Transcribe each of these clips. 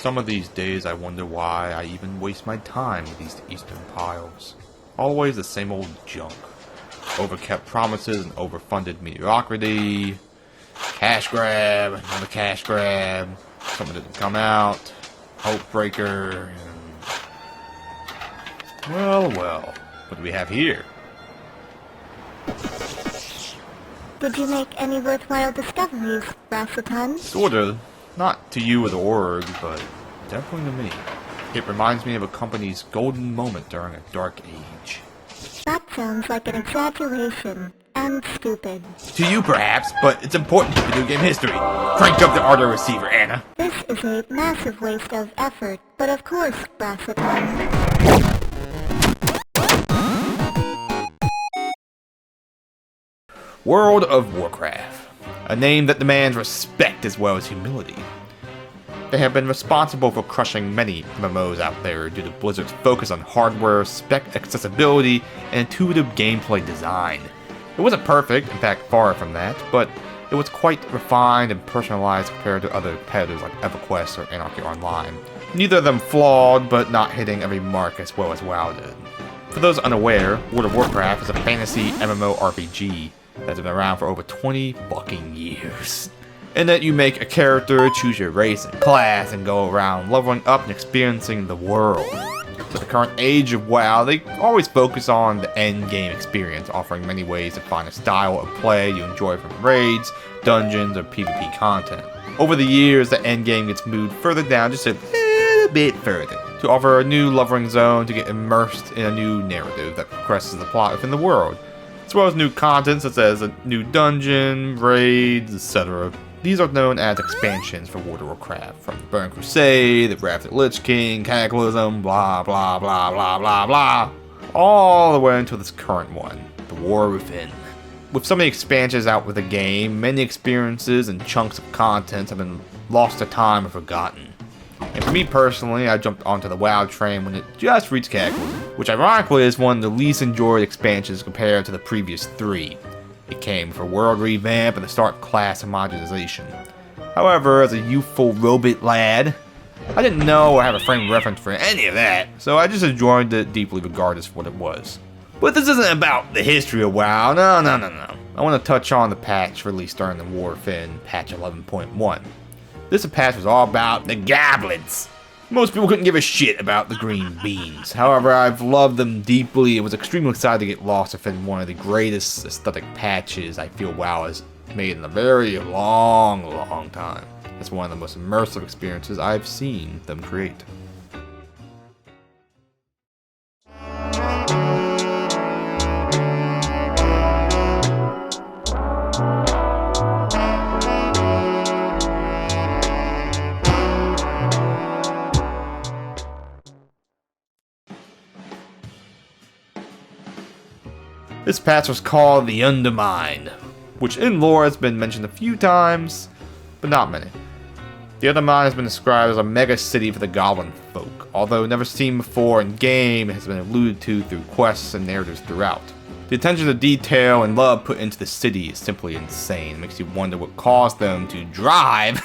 Some of these days I wonder why I even waste my time with these eastern piles. Always the same old junk. Overkept promises and overfunded mediocrity. Cash grab, another cash grab. Something didn't come out. Hope breaker. And... well. What do we have here? Did you make any worthwhile discoveries, Brassaton? Sorta. Not to you or the org, but definitely to me. It reminds me of a company's golden moment during a dark age. That sounds like an exaggeration. And stupid. To you perhaps, but it's important to video game history. Crank up the auto receiver, Anna. This is a massive waste of effort, but of course, Brassaton. World of Warcraft. A name that demands respect as well as humility. They have been responsible for crushing many MMOs out there due to Blizzard's focus on hardware, spec accessibility, and intuitive gameplay design. It wasn't perfect, in fact far from that, but it was quite refined and personalized compared to other competitors like EverQuest or Anarchy Online. Neither of them flawed, but not hitting every mark as well as WoW did. For those unaware, World of Warcraft is a fantasy MMORPG that's been around for over 20 fucking years. In that you make a character, choose your race and class, and go around leveling up and experiencing the world. With the current age of WoW, they always focus on the end game experience, offering many ways to find a style of play you enjoy from raids, dungeons, or PvP content. Over the years, the end game gets moved further down just a little bit further, to offer a new leveling zone to get immersed in a new narrative that progresses the plot within the world, as well as new content such as a new dungeon, raids, etc. These are known as expansions for World of Warcraft, from the Burning Crusade, the Wrath of the Lich King, Cataclysm, blah blah blah blah blah blah, all the way until this current one, the War Within. With so many expansions out with the game, many experiences and chunks of content have been lost to time or forgotten. And for me personally, I jumped onto the WoW train when it just reached Cataclysm, which ironically is one of the least enjoyed expansions compared to the previous 3. It came for world revamp and the start class homogenization. However, as a youthful robot lad, I didn't know or have a frame of reference for any of that, so I just enjoyed it deeply regardless of what it was. But this isn't about the history of WoW, no. I want to touch on the patch released during the War Within, patch 11.1. This patch was all about the Goblins. Most people couldn't give a shit about the green beans. However, I've loved them deeply and was extremely excited to get lost within one of the greatest aesthetic patches I feel WoW has made in a very long time. It's one of the most immersive experiences I've seen them create. This patch was called the Undermine, which in lore has been mentioned a few times, but not many. The Undermine has been described as a mega city for the Goblin folk, although never seen before in game, it has been alluded to through quests and narratives throughout. The attention to detail and love put into the city is simply insane. It makes you wonder what caused them to drive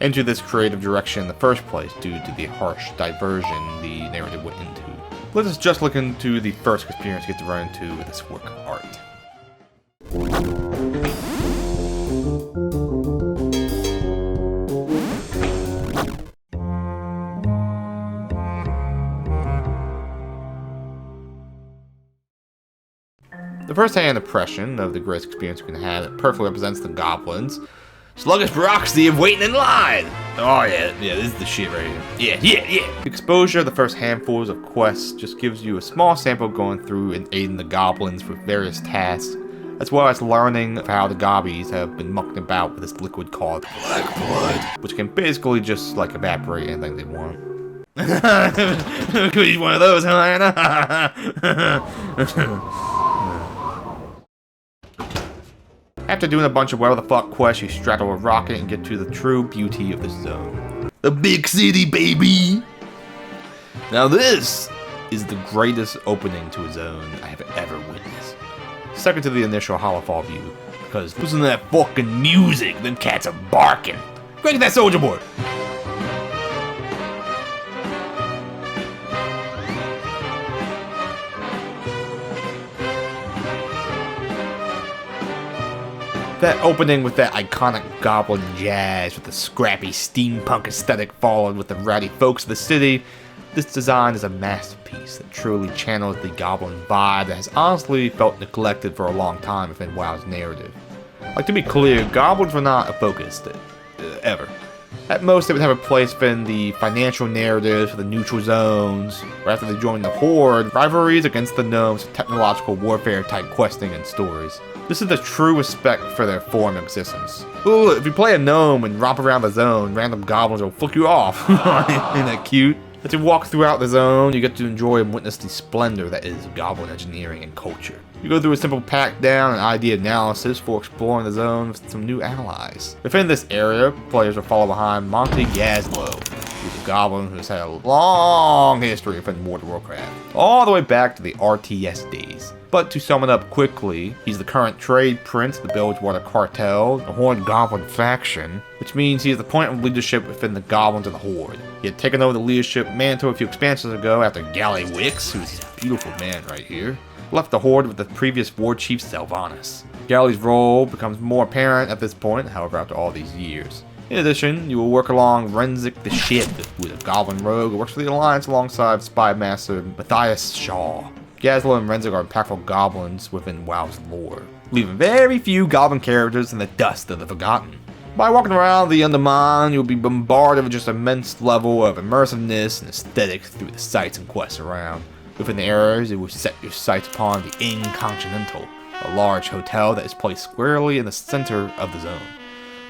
into this creative direction in the first place due to the harsh diversion the narrative went into. Let us just look into the first experience you get to run into with this work of art. The first-hand impression of the greatest experience you can have that perfectly represents the Goblins. Sluggish bureaucracy of waiting in line! Oh yeah, this is the shit right here. Yeah. The exposure of the first handfuls of quests just gives you a small sample going through and aiding the Goblins with various tasks, as well as learning of how the Gobbies have been mucking about with this liquid called Black Blood, which can basically just like evaporate anything they want. Could use one of those, huh, Anna? After doing a bunch of whatever the fuck quests, you straddle a rocket and get to the true beauty of the zone. The big city, baby! Now this is the greatest opening to a zone I have ever witnessed. Second to the initial Hollowfall view, because listen to that fucking music, them cats are barking. Crank that soldier board! That opening with that iconic goblin jazz with the scrappy steampunk aesthetic followed with the rowdy folks of the city, this design is a masterpiece that truly channels the goblin vibe that has honestly felt neglected for a long time within WoW's narrative. Like, to be clear, goblins were not a focus, ever. At most, they would have a place within the financial narratives for the neutral zones, or after they joined the Horde, rivalries against the gnomes for technological warfare type questing and stories. This is the true respect for their form of existence. Ooh, if you play a gnome and romp around the zone, random goblins will flick you off. Isn't that cute? As you walk throughout the zone, you get to enjoy and witness the splendor that is goblin engineering and culture. You go through a simple pack down and idea analysis for exploring the zone with some new allies. Within this area, players will follow behind Monty Gazlo, who's a goblin who's had a long history within World of Warcraft, all the way back to the RTS days. But to sum it up quickly, he's the current trade prince of the Bilgewater Cartel, the Horde Goblin faction, which means he is the point of leadership within the Goblins of the Horde. He had taken over the leadership mantle a few expansions ago after Gallywix, who's this beautiful man right here, left the Horde with the previous war chief Sylvanas. Gally's role becomes more apparent at this point, however, after all these years. In addition, you will work along Renzik the Ship, who is a Goblin rogue who works for the Alliance alongside Spy Master Matthias Shaw. Gazlo and Renzik are impactful goblins within WoW's lore, leaving very few goblin characters in the dust of the forgotten. By walking around the Undermine, you'll be bombarded with just an immense level of immersiveness and aesthetics through the sights and quests around. Within the areas, you will set your sights upon the Inn Continental, a large hotel that is placed squarely in the center of the zone.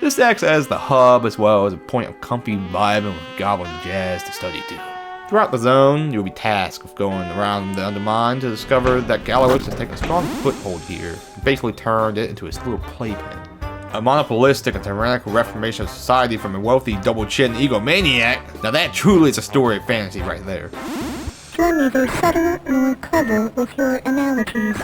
This acts as the hub as well as a point of comfy vibing with goblin jazz to study to. Throughout the zone, you'll be tasked with going around the Undermine to discover that Gallywix has taken a strong foothold here and basically turned it into his little playpen. A monopolistic and tyrannical reformation of society from a wealthy double-chin egomaniac, now that truly is a story of fantasy right there. You're neither subtle nor clever with your analogies.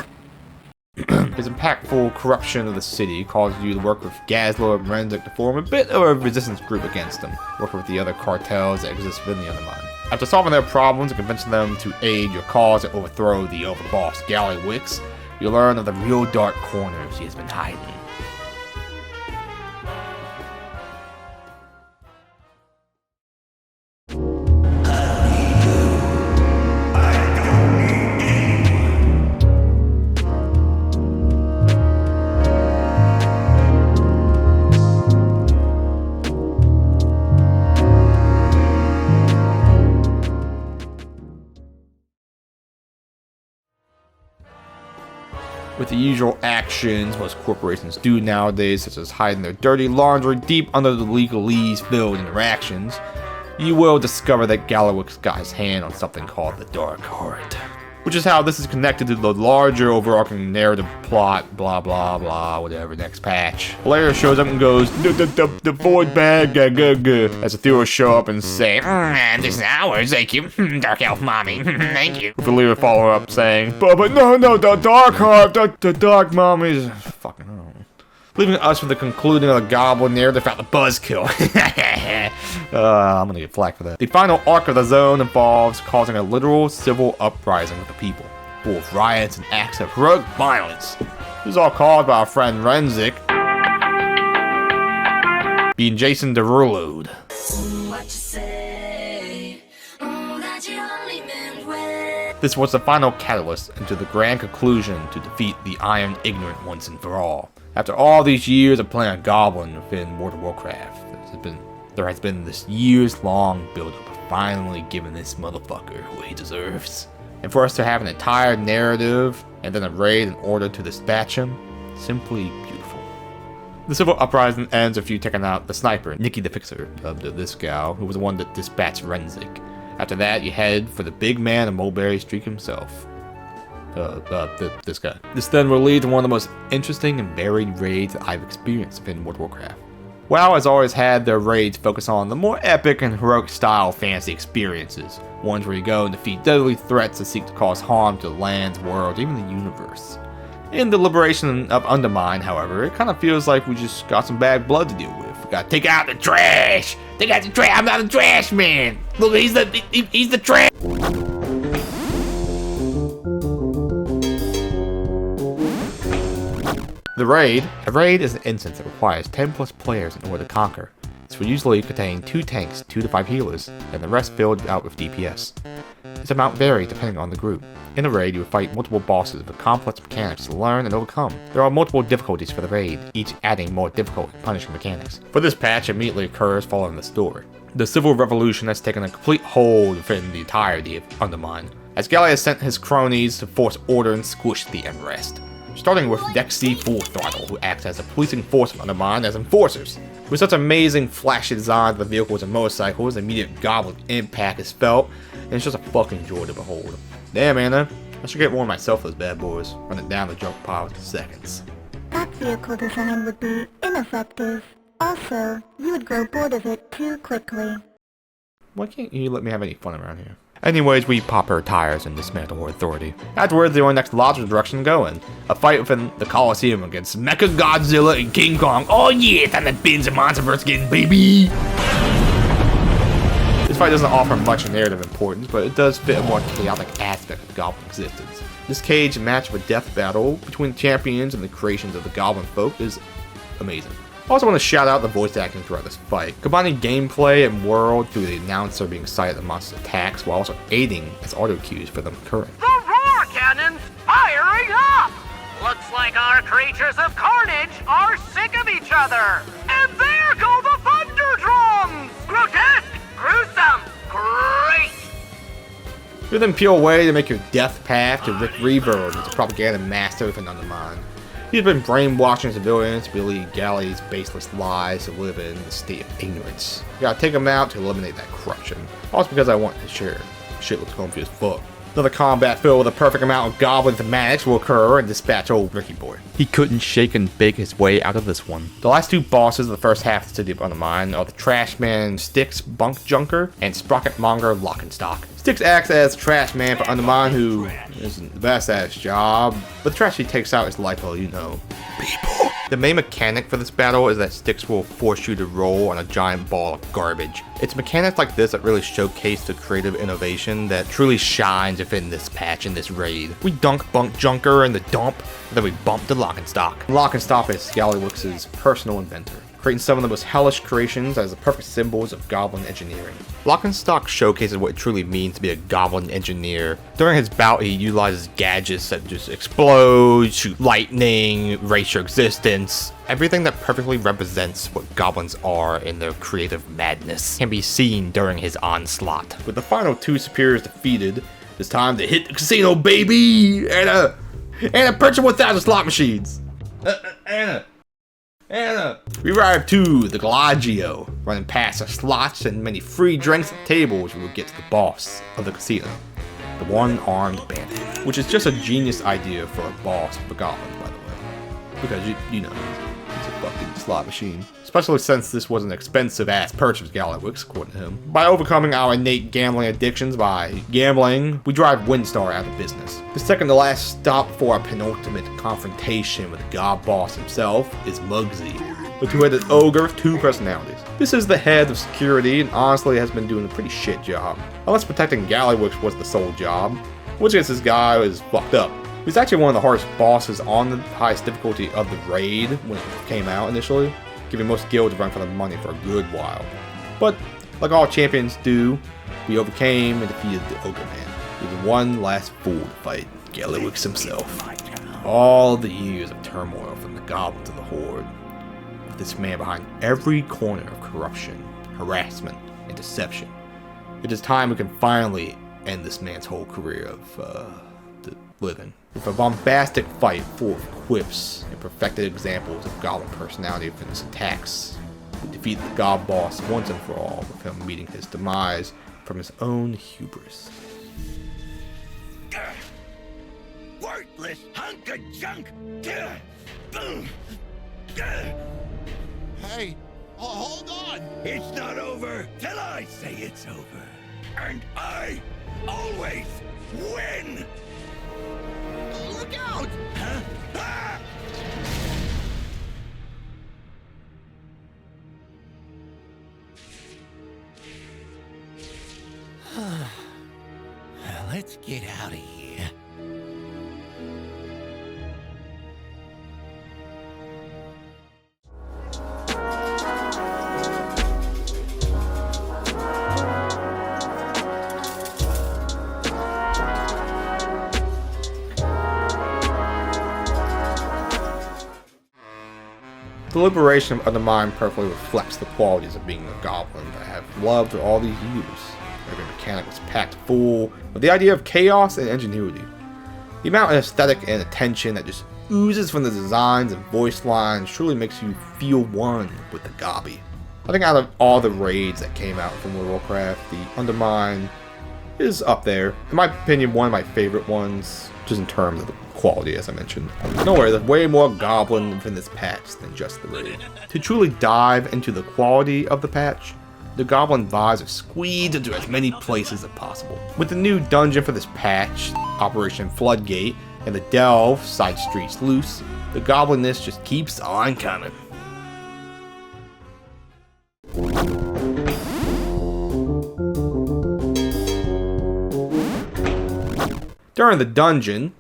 His impactful corruption of the city caused you to work with Gazlo and Renzik to form a bit of a resistance group against them, working with the other cartels that exist within the Undermine. After solving their problems and convincing them to aid your cause and overthrow the overboss Gallywix, you learn of the real dark corners he has been hiding. With the usual actions most corporations do nowadays, such as hiding their dirty laundry deep under the legalese-filled interactions, you will discover that Gallywix got his hand on something called the Dark Heart. Which is how this is connected to the larger overarching narrative plot, blah blah blah, whatever, next patch. Player shows up and goes, the void bag, as the Ethereals show up and say, this is ours, thank you, Dark Elf Mommy, thank you. With the leader follow up saying, but no, the Dark Heart, the Dark Mommy's, fucking hell. Leaving us with the concluding of the Goblin narrative without the buzzkill. I'm gonna get flack for that. The final arc of the zone involves causing a literal civil uprising of the people, full of riots and acts of heroic violence. This is all caused by our friend Renzik being Jason Derulo. This was the final catalyst into the grand conclusion to defeat the Iron Ignorant once and for all. After all these years of playing Goblin within World of Warcraft, there has been this years-long build-up of finally giving this motherfucker what he deserves. And for us to have an entire narrative and then a raid in order to dispatch him, simply beautiful. The civil uprising ends with you taking out the sniper, Nikki the Fixer, this gal, who was the one that dispatched Renzik. After that, you head for the big man of Mulberry Streak himself. This guy. This then will lead to one of the most interesting and varied raids that I've experienced within World of Warcraft. WoW has always had their raids focus on the more epic and heroic style fantasy experiences, ones where you go and defeat deadly threats that seek to cause harm to the lands, world, even the universe. In the liberation of Undermine, however, it kind of feels like we just got some bad blood to deal with. We gotta take out the trash! Take out the trash! I'm not a trash man! Look, he's the trash! The the raid. A raid is an instance that requires 10 plus players in order to conquer. This will usually contain 2 tanks, 2 to 5 healers, and the rest filled out with DPS. This amount varies depending on the group. In a raid, you will fight multiple bosses with complex mechanics to learn and overcome. There are multiple difficulties for the raid, each adding more difficult and punishing mechanics. For this patch immediately occurs following the story. The Civil Revolution has taken a complete hold within the entirety of Undermine, as Galley has sent his cronies to force order and squish the unrest. Starting with Dexy Full Throttle, who acts as a policing force of Undermine as enforcers. With such amazing flashy designs of the vehicles and motorcycles, immediate goblin impact is felt, and it's just a fucking joy to behold. Damn, Anna, I should get one myself those bad boys, running down the junk pile in seconds. That vehicle design would be ineffective. Also, you would grow bored of it too quickly. Why can't you let me have any fun around here? Anyways, we pop her tires and dismantle her authority. Afterwards, the only next logical direction to go in. A fight within the Coliseum against Mecha Godzilla and King Kong. Oh yeah, time to binge the Monsterverse again, baby! This fight doesn't offer much narrative importance, but it does fit a more chaotic aspect of Goblin existence. This cage match of a death battle between the champions and the creations of the Goblin folk is amazing. I also want to shout out the voice acting throughout this fight, combining gameplay and world through the announcer being sighted at monster attacks while also aiding as auto cues for them occurring. The roar cannons firing up! Looks like our creatures of carnage are sick of each other. And there go the thunder drums! Grotesque, gruesome, great! You then peel away to make your death path to Rick Reverb, who's a propaganda master with an Undermine. He's been brainwashing civilians to believe Galley's baseless lies to live in the state of ignorance. You gotta take him out to eliminate that corruption. Also because I want his share. Shit looks comfy as fuck. Another combat filled with a perfect amount of goblin thematics will occur and dispatch old Ricky Boy. He couldn't shake and bake his way out of this one. The last 2 bosses of the first half of the city of Undermine are the Trashman Styx Bunk Junker and Sprocket Monger Lockenstock. Styx acts as trash man for Undermine, who isn't the best at his job, but the trash he takes out is likely, you know, people. The main mechanic for this battle is that Styx will force you to roll on a giant ball of garbage. It's mechanics like this that really showcase the creative innovation that truly shines within this patch and this raid. We dunk Bunk Junker in the dump, and then we bump the Lockenstock. Lockenstock is Gallywix's personal inventor, creating some of the most hellish creations as the perfect symbols of goblin engineering. Lockenstock showcases what it truly means to be a goblin engineer. During his bout, he utilizes gadgets that just explode, shoot lightning, erase your existence. Everything that perfectly represents what goblins are in their creative madness can be seen during his onslaught. With the final 2 superiors defeated, it's time to hit the casino, baby! Anna, purchase 1,000 slot machines! Anna! We arrive to the Galagio, running past the slots and many free drinks at tables. We will get to the boss of the casino, the one-armed bandit, which is just a genius idea for a boss of a goblin, by the way, because you know, it's a fucking slot machine. Especially since this was an expensive-ass purchase, Gallywix, according to him. By overcoming our innate gambling addictions by gambling, we drive Windstar out of business. The second to last stop for our penultimate confrontation with the god boss himself is Muggsy, the 2-headed ogre with 2 personalities. This is the head of security and honestly has been doing a pretty shit job. Unless protecting Gallywix was the sole job, which is this guy is fucked up. He's actually one of the hardest bosses on the highest difficulty of the raid when it came out initially, giving most guilds a run for the money for a good while. But, like all champions do, we overcame and defeated the Ogre Man. With one last fool to fight, Gallywix himself. All the years of turmoil from the goblin to the horde, with this man behind every corner of corruption, harassment, and deception. It is time we can finally end this man's whole career of, living. With a bombastic fight full of quips and perfected examples of goblin personality within his attacks, we defeat the god boss once and for all, with him meeting his demise from his own hubris. Worthless hunk of junk! Boom! Hey, hold on! It's not over till I say it's over. And I always win! Look out! Huh? Ah! Let's get out of here. The liberation of Undermine perfectly reflects the qualities of being a goblin that I have loved for all these years. Every mechanic was packed full of the idea of chaos and ingenuity. The amount of aesthetic and attention that just oozes from the designs and voice lines truly makes you feel one with the Gobby. I think out of all the raids that came out from World of Warcraft, the Undermine is up there. In my opinion, one of my favorite ones, just in terms of the quality, as I mentioned. No worry, there's way more goblin within this patch than just the raid. To truly dive into the quality of the patch, the goblin vibes are squeezed into as many places as possible. With the new dungeon for this patch, Operation Floodgate, and the Delve, Side Streets Loose, the goblinness just keeps on coming. During the dungeon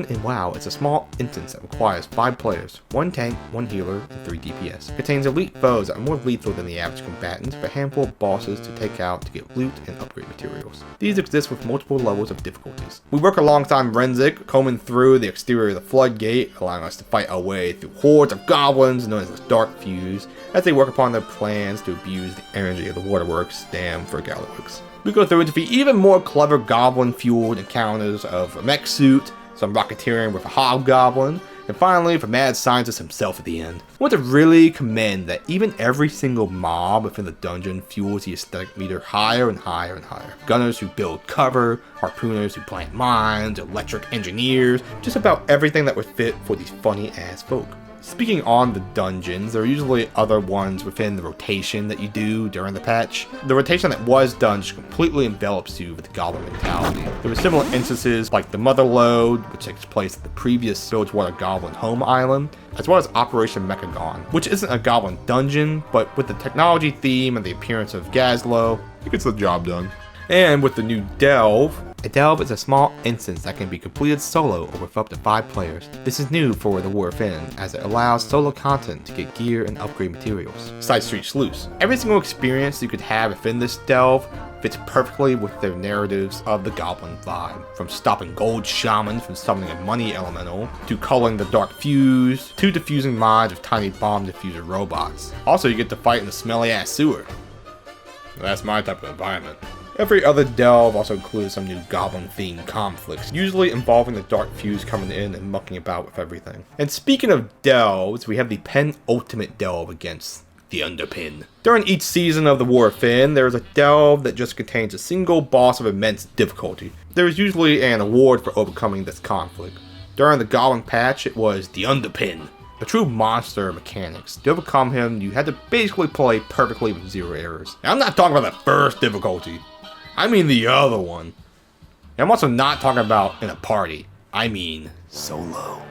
in WoW is a small instance that requires 5 players, 1 tank, 1 healer, and 3 DPS. It contains elite foes that are more lethal than the average combatant, but a handful of bosses to take out to get loot and upgrade materials. These exist with multiple levels of difficulties. We work alongside Renzik, combing through the exterior of the Floodgate, allowing us to fight our way through hordes of goblins known as the Dark Fuse, as they work upon their plans to abuse the energy of the waterworks dam for Gallywix. We go through and defeat even more clever goblin-fueled encounters of a mech suit, some rocketeering with a hobgoblin, and finally for mad scientist himself at the end. I want to really commend that even every single mob within the dungeon fuels the aesthetic meter higher and higher and higher. Gunners who build cover, harpooners who plant mines, electric engineers, just about everything that would fit for these funny ass folk. Speaking on the dungeons, there are usually other ones within the rotation that you do during the patch. The rotation that was done just completely envelops you with the goblin mentality. There were similar instances like the Mother Lode, which takes place at the previous Bilgewater Goblin home island, as well as Operation Mechagon, which isn't a goblin dungeon, but with the technology theme and the appearance of Gazlo, it gets the job done. And with the new Delve, a Delve is a small instance that can be completed solo or with up to 5 players. This is new for the War Within, as it allows solo content to get gear and upgrade materials. Side Streets Loose. Every single experience you could have within this Delve fits perfectly with their narratives of the Goblin vibe. From stopping gold shamans from summoning a money elemental, to culling the Dark Fuse, to defusing mines with tiny bomb diffuser robots. Also, you get to fight in the smelly ass sewer. That's my type of environment. Every other Delve also includes some new goblin-themed conflicts, usually involving the Dark Fuse coming in and mucking about with everything. And speaking of Delves, we have the penultimate Delve against the Underpin. During each season of the War Within, there is a Delve that just contains a single boss of immense difficulty. There is usually an award for overcoming this conflict. During the Goblin patch, it was the Underpin. A true monster of mechanics. To overcome him, you had to basically play perfectly with 0 errors. Now, I'm not talking about the first difficulty. I mean the other one. And I'm also not talking about in a party. I mean solo.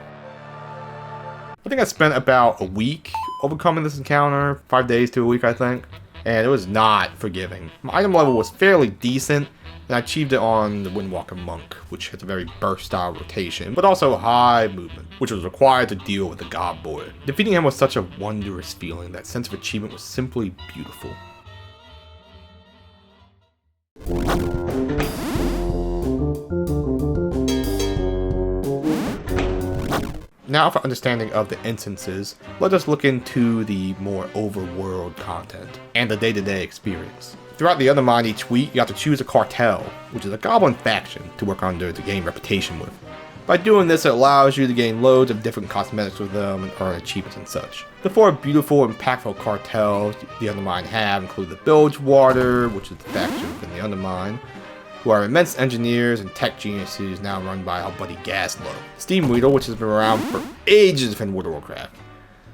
I think I spent about a week overcoming this encounter. 5 days to a week, I think. And it was not forgiving. My item level was fairly decent, and I achieved it on the Windwalker Monk, which has a very burst style rotation, but also high movement, which was required to deal with the God Boy. Defeating him was such a wondrous feeling. That sense of achievement was simply beautiful. Now for understanding of the instances, let us look into the more overworld content and the day-to-day experience. Throughout the Undermine each week, you have to choose a cartel, which is a goblin faction, to work under to gain reputation with. By doing this, it allows you to gain loads of different cosmetics with them and earn achievements and such. The 4 beautiful, impactful cartels the Undermine have include the Bilgewater, which is the faction within the Undermine, who are immense engineers and tech geniuses now run by our buddy Gazlo. Steam Weedle, which has been around for ages within World of Warcraft.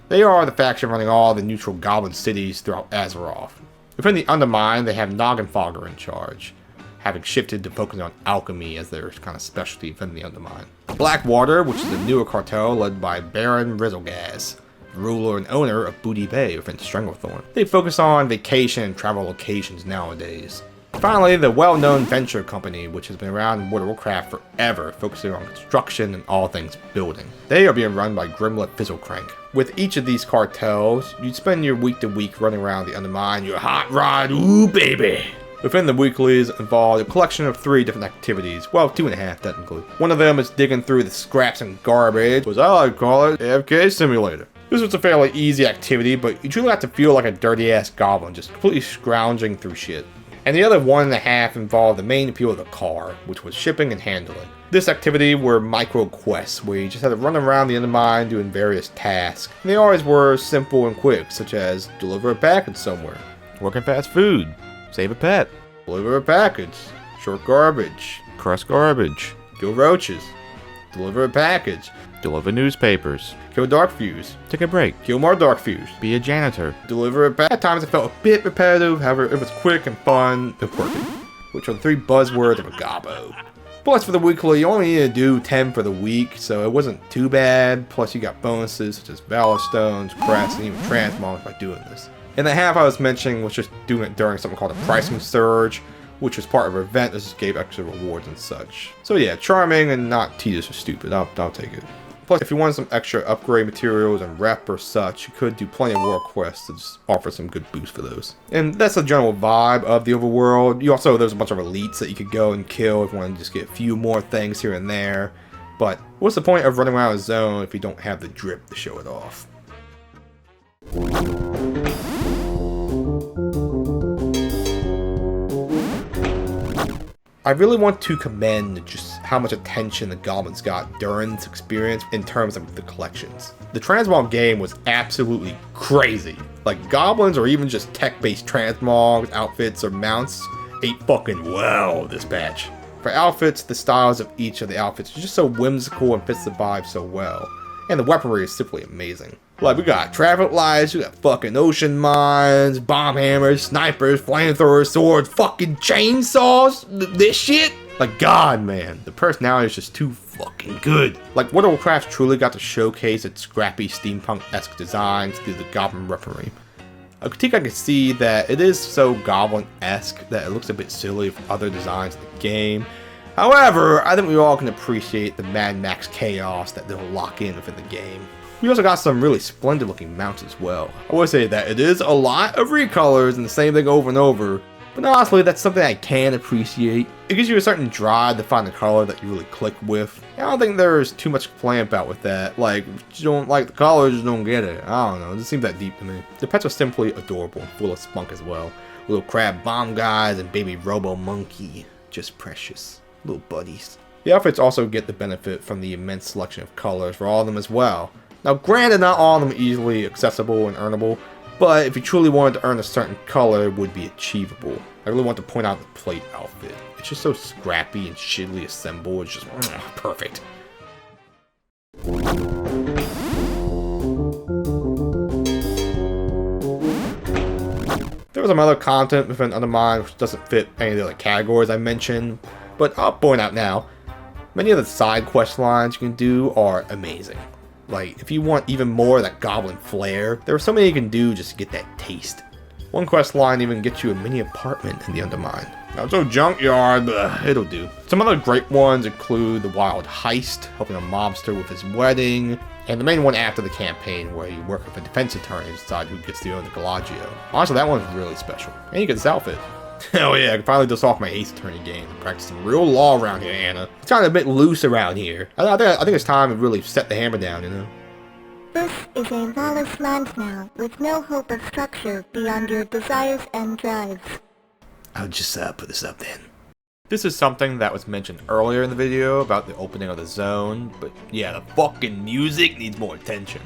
They are the faction running all the neutral goblin cities throughout Azeroth. Within the Undermine, they have Noggenfogger in charge, having shifted to focusing on alchemy as their kind of specialty within the Undermine. Blackwater, which is a newer cartel led by Baron Rizzlegaz, ruler and owner of Booty Bay within Stranglethorn. They focus on vacation and travel locations nowadays. Finally, the well-known Venture Company, which has been around in World of Warcraft forever, focusing on construction and all things building. They are being run by Grimlet Fizzlecrank. With each of these cartels, you spend your week to week running around the Undermine, your hot rod, ooh baby! Within the weeklies involve a collection of 3 different activities, well 2.5 technically. One of them is digging through the scraps and garbage, as I like to call it, AFK Simulator. This was a fairly easy activity, but you truly have to feel like a dirty-ass goblin, just completely scrounging through shit. And the other 1.5 involved the main appeal of the car, which was shipping and handling. This activity were micro quests, where you just had to run around the Undermine doing various tasks. And they always were simple and quick, such as deliver a package somewhere, work in fast food, save a pet, deliver a package, short garbage, crush garbage, kill roaches, deliver a package, deliver newspapers, kill dark fuse, take a break, kill more dark fuse, be a janitor, deliver a package. At times it felt a bit repetitive, however it was quick and fun and perfect, which are the 3 buzzwords of a gobbo. Plus for the weekly, you only need to do 10 for the week, so it wasn't too bad. Plus you got bonuses such as Valor Stones, Crests, and even Transmogs by doing this. And the half I was mentioning was just doing it during something called a pricing surge, which was part of an event that just gave extra rewards and such. So yeah, charming and not tedious or stupid. I'll take it. Plus, if you wanted some extra upgrade materials and rep or such, you could do plenty of world quests to just offer some good boost for those. And that's the general vibe of the overworld. You also, there's a bunch of elites that you could go and kill if you want to just get a few more things here and there. But what's the point of running around a zone if you don't have the drip to show it off? I really want to commend just how much attention the Goblins got during this experience in terms of the collections. The Transmog game was absolutely crazy. Like, Goblins or even just tech-based Transmogs, outfits, or mounts ate fucking well this patch. For outfits, the styles of each of the outfits are just so whimsical and fits the vibe so well. And the weaponry is simply amazing. Like, we got traffic lights, we got fucking ocean mines, bomb hammers, snipers, flamethrowers, swords, fucking chainsaws, this shit. Like, God, man, the personality is just too fucking good. Like, Warcraft truly got to showcase its scrappy steampunk-esque designs through the Goblin weaponry. A critique I can see that it is so Goblin-esque that it looks a bit silly for other designs in the game. However, I think we all can appreciate the Mad Max chaos that they'll lock in within the game. We also got some really splendid looking mounts as well. I would say that it is a lot of recolors and the same thing over and over, but honestly that's something I can appreciate. It gives you a certain drive to find the color that you really click with. I don't think there's too much to complain about with that. Like, if you don't like the color, just don't get it. I don't know, it doesn't seem that deep to me. The pets are simply adorable and full of spunk as well. Little crab bomb guys and baby robo monkey. Just precious. Little buddies. The outfits also get the benefit from the immense selection of colors for all of them as well. Now granted, not all of them are easily accessible and earnable, but if you truly wanted to earn a certain color, it would be achievable. I really want to point out the plate outfit. It's just so scrappy and shittily assembled, it's just perfect. There was some other content within Undermine which doesn't fit any of the other categories I mentioned, but I'll point out now. Many of the side quest lines you can do are amazing. Like, if you want even more of that goblin flair, there are so many you can do just to get that taste. One quest line even gets you a mini apartment in the Undermine. Now it's a junkyard, but it'll do. Some other great ones include the wild heist, helping a mobster with his wedding, and the main one after the campaign where you work with a defense attorney to decide who gets to own the Galagio. Honestly, that one's really special. And you get this outfit. Hell yeah, I can finally dust off my Ace Attorney game and practice some real law around here, Anna. It's kind of a bit loose around here. I think it's time to really set the hammer down, you know? This is a lawless land now, with no hope of structure beyond your desires and drives. I'll just put this up then. This is something that was mentioned earlier in the video about the opening of the zone, but yeah, the fucking music needs more attention.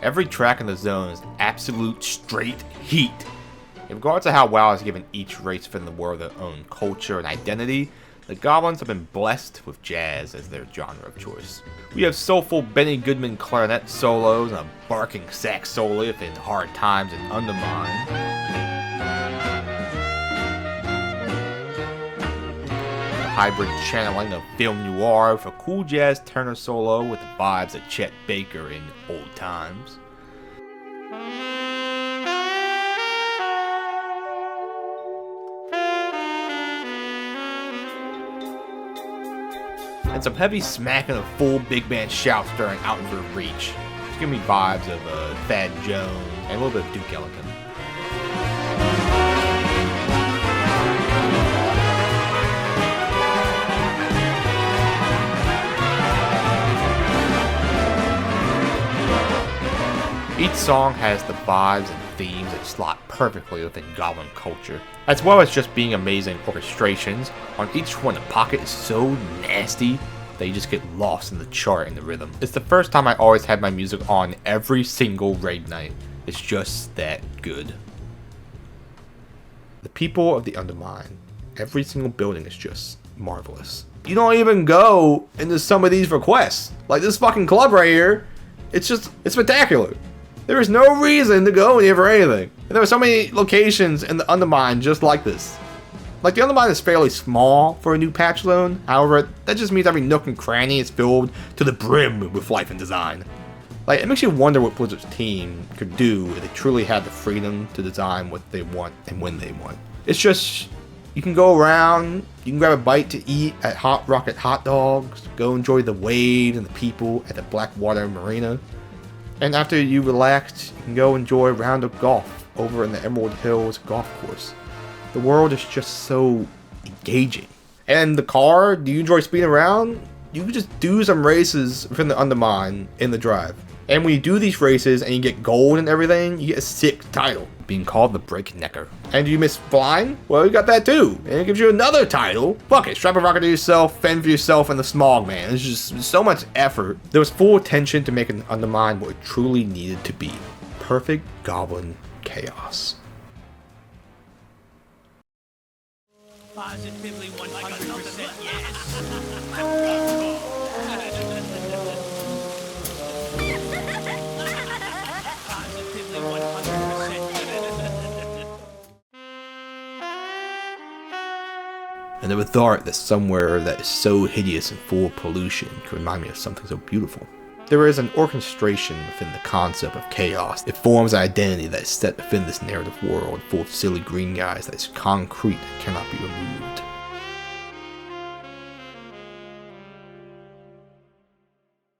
Every track in the zone is absolute straight heat. In regards to how WoW has given each race within the world their own culture and identity, the Goblins have been blessed with jazz as their genre of choice. We have soulful Benny Goodman clarinet solos and a barking sax solo in Hard Times and Undermine. The hybrid channeling of film noir with a cool jazz tenor solo with the vibes of Chet Baker in Old Times. And some heavy smacking of full big band shouts during Out of Your Reach. Just give me vibes of Thad Jones and a little bit of Duke Ellington. song has the vibes and themes that slot perfectly within Goblin culture, as well as just being amazing orchestrations. On each one, the pocket is so nasty that you just get lost in the chart and the rhythm. It's the first time I always had my music on every single raid night. It's just that good. The people of the Undermine, every single building is just marvelous. You don't even go into some of these requests. Like this fucking club right here, it's spectacular. There is no reason to go in here for anything. And there are so many locations in the Undermine just like this. Like the Undermine is fairly small for a new patch zone. However, that just means every nook and cranny is filled to the brim with life and design. Like, it makes you wonder what Blizzard's team could do if they truly had the freedom to design what they want and when they want. It's just, you can go around, you can grab a bite to eat at Hot Rocket Hot Dogs, go enjoy the wave and the people at the Blackwater Marina, and after you relax, you can go enjoy a round of golf over in the Emerald Hills golf course. The world is just so engaging. And the car, do you enjoy speeding around? You can just do some races within the Undermine in the drive. And when you do these races and you get gold and everything, you get a sick title, being called the Breaknecker. And do you miss flying? Well, you got that too. And it gives you another title. Fuck it, strap a rocket to yourself, fend for yourself in the smog, man. It's just so much effort. There was full attention to making Undermine what it truly needed to be. Perfect Goblin chaos. Positively 100% yes. Positively 100% I never thought that somewhere that is so hideous and full of pollution could remind me of something so beautiful. There is an orchestration within the concept of chaos. It forms an identity that is set within this narrative world full of silly green guys that is concrete and cannot be removed.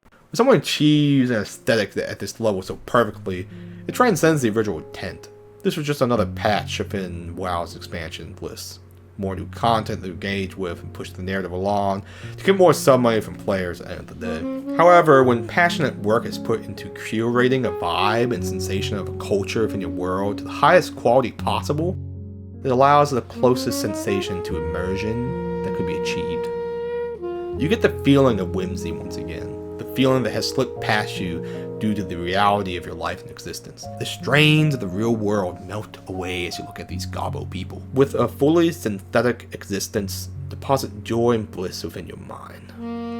When someone achieves an aesthetic that at this level so perfectly, it transcends the original intent. This was just another patch within WoW's expansion list. More new content to engage with and push the narrative along to get more sub money from players at the end of the day. However, when passionate work is put into curating a vibe and sensation of a culture within your world to the highest quality possible, it allows the closest sensation to immersion that could be achieved. You get the feeling of whimsy once again. The feeling that has slipped past you due to the reality of your life and existence. The strains of the real world melt away as you look at these gobbo people. With a fully synthetic existence, deposit joy and bliss within your mind.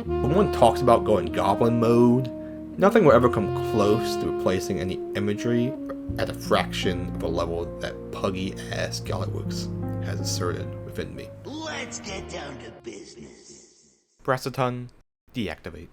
When one talks about going goblin mode, nothing will ever come close to replacing any imagery at a fraction of a level that puggy-ass Gallywix has asserted within me. Let's get down to business. Brassaton, Deactivate.